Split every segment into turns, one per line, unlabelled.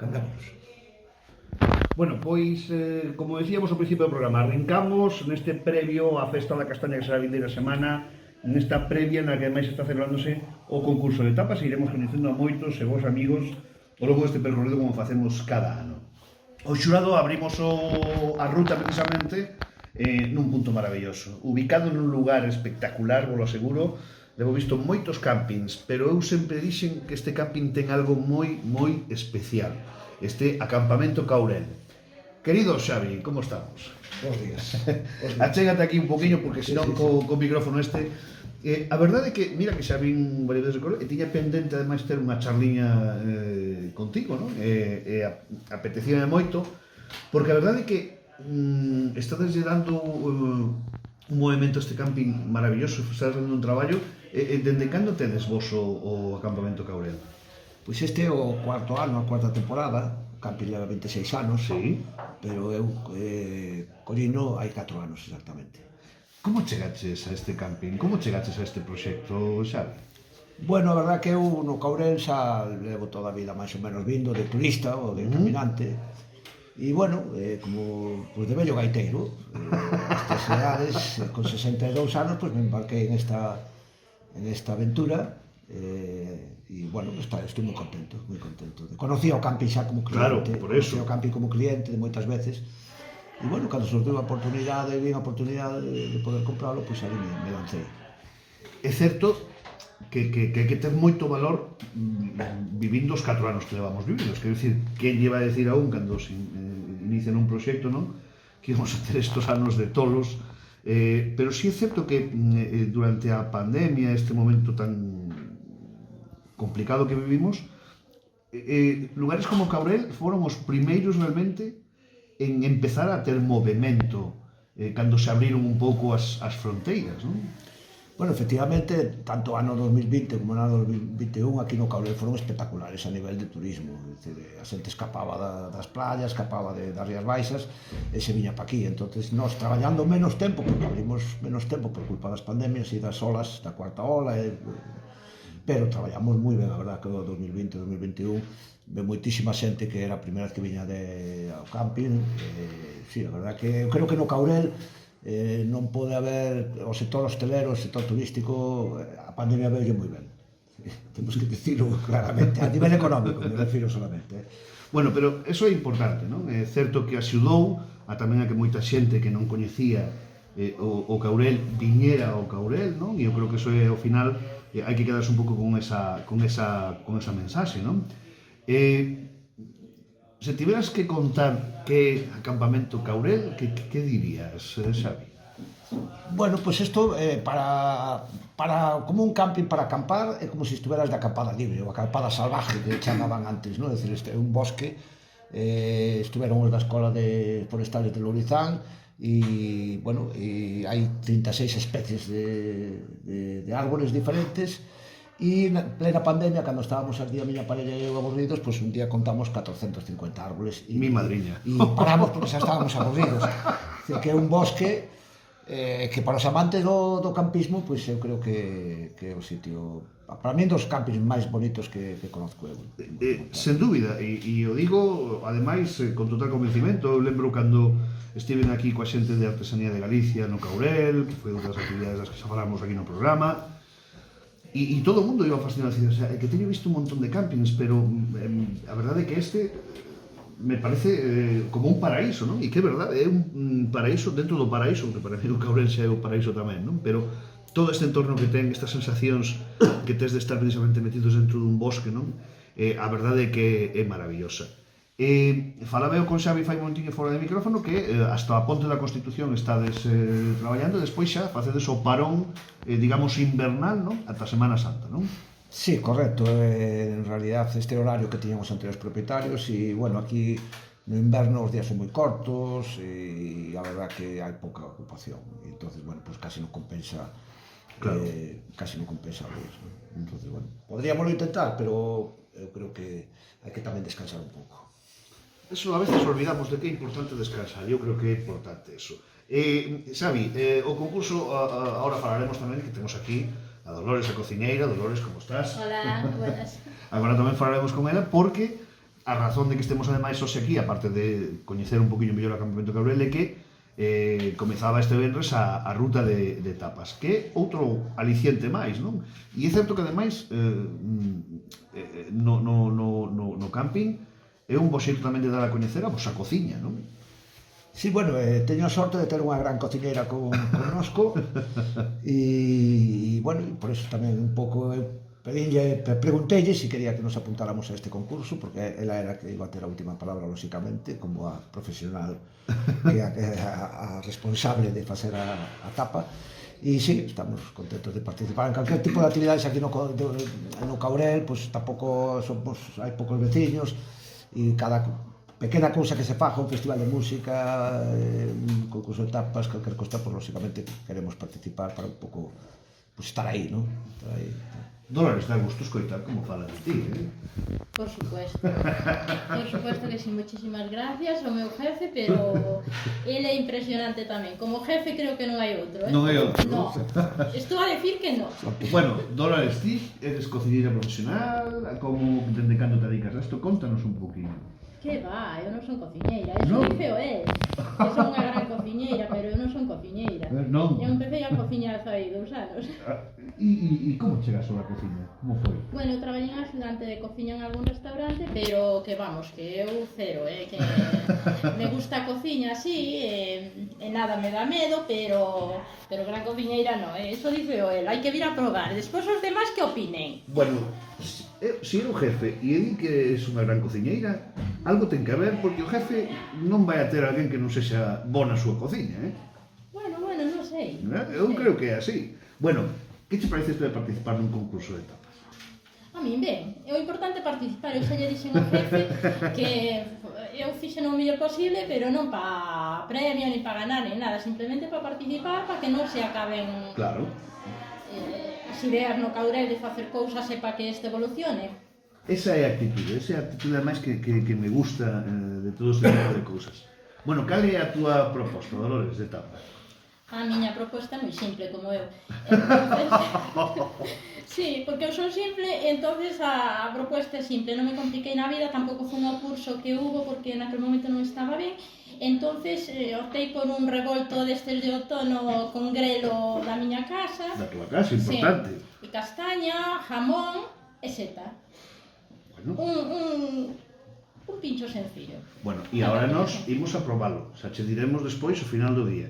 Cantamos.
Bueno, pois, como decíamos ao principio do programa, arrancamos neste previo á Festa da Castaña que será a vindeira semana, nesta previa na que máis está celebrándose o concurso de tapas e iremos coñecendo a moitos e vos amigos ao longo deste percorrido como facemos cada ano. O xurado abrimos a ruta precisamente nun punto maravilloso, ubicado nun lugar espectacular, vos lo aseguro. Levo visto moitos campings, pero eu sempre dixen que este camping ten algo moi especial. Este acampamento Caurel. Querido Xavi, como estamos?
Bos días.
Achégate aquí un poquinho, porque senón co micrófono este. A verdade é que, mira que xa vin varias veces e tiña pendente ademais ter unha charliña contigo, non? Apetecíame moito, porque a verdade é que estades dando un movimento a este camping maravilloso, estades dando un traballo. Dende cando tedes vos o acampamento Caurel?
Pois este é o cuarto ano, a cuarta temporada. O camping leva 26 anos,
Sí.
pero eu collino hai 4 anos exactamente.
Como chegaches a este camping? Como chegaches a este proxecto, Xavi?
Bueno, a verdad que eu no Caurel xa levo toda a vida máis ou menos vindo de turista ou de caminante. E bueno, como pues de vello gaiteiro, estas edades, con 62 anos, pues me embarquei en esta aventura. E bueno, estou moi contento, moi contento. Conocía o camping xa como cliente,
Claro, por eso.
conocía o camping como cliente de moitas veces. E bueno, cando surgiu a oportunidade, vi a oportunidade de poder comprarlo, pois ali me lancei.
É certo que hai que ter moito valor vivindo os 4 anos que levamos vividos. Quero dicir, quen lleva a decir a un cando se inician un proxecto, non? Que íbamos a ter estos anos de tolos. Pero sí é certo que durante a pandemia, este momento tan complicado que vivimos, lugares como Caurel foron os primeiros realmente en empezar a ter movimento cando se abriron un pouco as fronteiras, non?
Bueno, efectivamente, tanto o ano 2020 como o ano 2021 aquí no Caurel foron espectaculares a nivel de turismo. É dicir, a xente escapaba das playas, escapaba das Rías Baixas e se viña pa aquí. Entonces, nós traballando menos tempo, porque abrimos menos tempo por culpa das pandemias e das olas, da cuarta ola, pero traballamos moi ben, a verdad, que o 2020 e 2021 ve moitísima xente que era a primeira vez que viña ao camping. Sí, a verdad que eu creo que no Caurel non pode haber o sector hostelero, o sector turístico, a pandemia veulle moi ben. Temos que dicirlo claramente, a nivel económico, me refiro solamente.
Bueno, pero eso é importante, non? É certo que axudou a tamén a que moita xente que non coñecía o Caurel viñera ao Caurel, non? E eu creo que eso é, ao final, hai que quedarse un pouco con esa mensaxe, non? Se tiveras que contar que acampamento Caurel, que dirías, Xavi?
Bueno, pois isto como un camping para acampar é como se estuveras de acampada libre ou acampada salvaje que chamaban antes, non? É dicir, este é un bosque, estuveron os da Escola de Forestales de Lourizán e, bueno, hai 36 especies de árboles diferentes. E na plena pandemia, cando estábamos aquí a miña parella e eu aburridos, pois un día contamos 450 árboles.
Mi madriña.
E paramos porque xa estábamos aburridos. Decir, que é un bosque que para os amantes do campismo, pois eu creo que é o sitio, para mí, dos campings máis bonitos que conozco eu.
Sen dúbida, e o digo, ademais, con total convencimento. Eu lembro cando estiven aquí coa xente de Artesanía de Galicia no Caurel, que foi unha das actividades das que xa falamos aquí no programa. E todo o mundo iba fascinado, o sea, que teño visto un montón de campings, pero a verdade é que este me parece como un paraíso, non? E que é verdade, é un paraíso dentro do paraíso, que para mí o Caurel xa é o paraíso tamén, non? Pero todo este entorno que ten, estas sensacións que tes de estar precisamente metidos dentro dun bosque, non? A verdade é que é maravillosa. Falaba eu con Xavi fai un momentinho fora de micrófono que hasta a Ponte da Constitución estades traballando e despois xa facedes o parón, digamos, invernal, non? Ata Semana Santa, non?
Sí, correcto. En realidad este horario que tiñan os anteriores propietarios e, bueno, aquí no inverno os días son moi cortos e a verdad que hai pouca ocupación. E entonces, bueno, pues casi non compensa,
claro.
Casi non compensa abrir, ¿no? Entonces, bueno, podríamoslo intentar, pero eu creo que hai que tamén descansar un pouco.
Eso a veces olvidamos de que é importante descansar. Eu creo que é importante eso. Xavi, o concurso, ahora falaremos tamén, que temos aquí a Dolores, a cociñeira. Dolores, como estás?
Hola, buenas.
Agora tamén falaremos con ela porque a razón de que estemos ademais hoxe aquí, aparte de coñecer un poquinho mellor o Campamento Cabrel, é que comezaba este venres a ruta de tapas, que é outro aliciente máis, non? E é certo que ademais no camping é un bo xeito tamén de dar a coñecer a vosa cociña, non?
Sí, bueno, teño a sorte de ter unha gran cociñeira connosco e, bueno, por eso tamén un pouco pregunteille se quería que nos apuntáramos a este concurso, porque ela era que iba a ter a última palabra, lóxicamente, como a profesional e a responsable de facer a tapa. E sí, estamos contentos de participar en calquer tipo de actividades aquí no Caurel, pois tampouco hai poucos veciños e cada pequena cousa que se faja, un festival de música, un concurso de tapas, calquer cosa, pois lóxicamente queremos participar para un pouco estar aí, non? Estar aí.
Dolores, dá gusto escoitar como fala de ti,
Por supuesto que sí, muchísimas gracias ao meu jefe, pero ele é impresionante tamén. Como jefe creo que non hai outro,
Non hai outro.
No, estou a decir que non.
Bueno, Dolores, ti eres cociñeira profesional, como dende cando te dedicas a isto? Contanos un poquinho.
Que va, eu non son cociñeira, eso
Non?
diceo el. Que son unha gran cociñeira, pero eu non son cociñeira.
Non?
Eu empecé a cociñar hai 2 anos.
E como chegas a cociña? Como foi?
Bueno, eu traballei en axudante de cociña en algún restaurante, pero que vamos, que eu cero, que me gusta a cociña así, e nada me dá medo, pero gran cociñeira non, eso dice o el, hai que vir a probar, despois os demás que opinen.
Bueno, se era o jefe e di que és unha gran cociñeira, algo ten que ver, porque o jefe non vai a ter alguén que non sexa bo na súa cociña,
Bueno, non sei.
Eu creo que é así. Bueno, que che parece isto de participar nun concurso de tapas?
A min ben, é o importante participar, eu xa lle dixen ao jefe que eu fixen o mellor posible, pero non pa premio, ni pa ganar, ni nada, simplemente pa participar, pa que non se acaben
Claro.
as ideas no Caurel de facer cousas e pa que este evolucione.
Esa é a actitude ademais que me gusta de todo este tipo de cousas. Bueno, cal é a túa proposta, Dolores, de tapas?
A miña proposta é moi simple, como eu. Entonces, sí, porque eu son simple, entonces a proposta é simple, non me compliquei na vida, tampouco foi un curso que hubo porque naquele momento non estaba ben, entonces optei por un revolto destes de outono con grelo da miña casa.
Da túa casa, importante.
Sí, e castaña, jamón e seta.
Bueno.
Un pincho sencillo.
Bueno, e agora nós imos a probalo, xa che diremos despois ao final do día.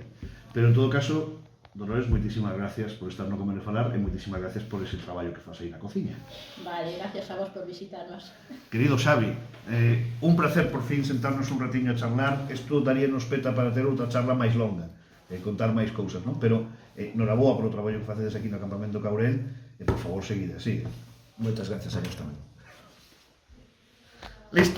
Pero en todo caso, Dolores, moitísimas gracias por estar no Comer e Falar e moitísimas gracias por ese traballo que faz aí na cociña.
Vale, gracias a vos por visitarnos.
Querido Xavi, un placer por fin sentarnos un ratiño a charlar. Isto daríanos peta para ter outra charla máis longa, contar máis cousas, non? Pero noraboa por o traballo que facedes aquí no Campamento Caurel e por favor seguide así.
Moitas gracias a vos tamén.
Listo.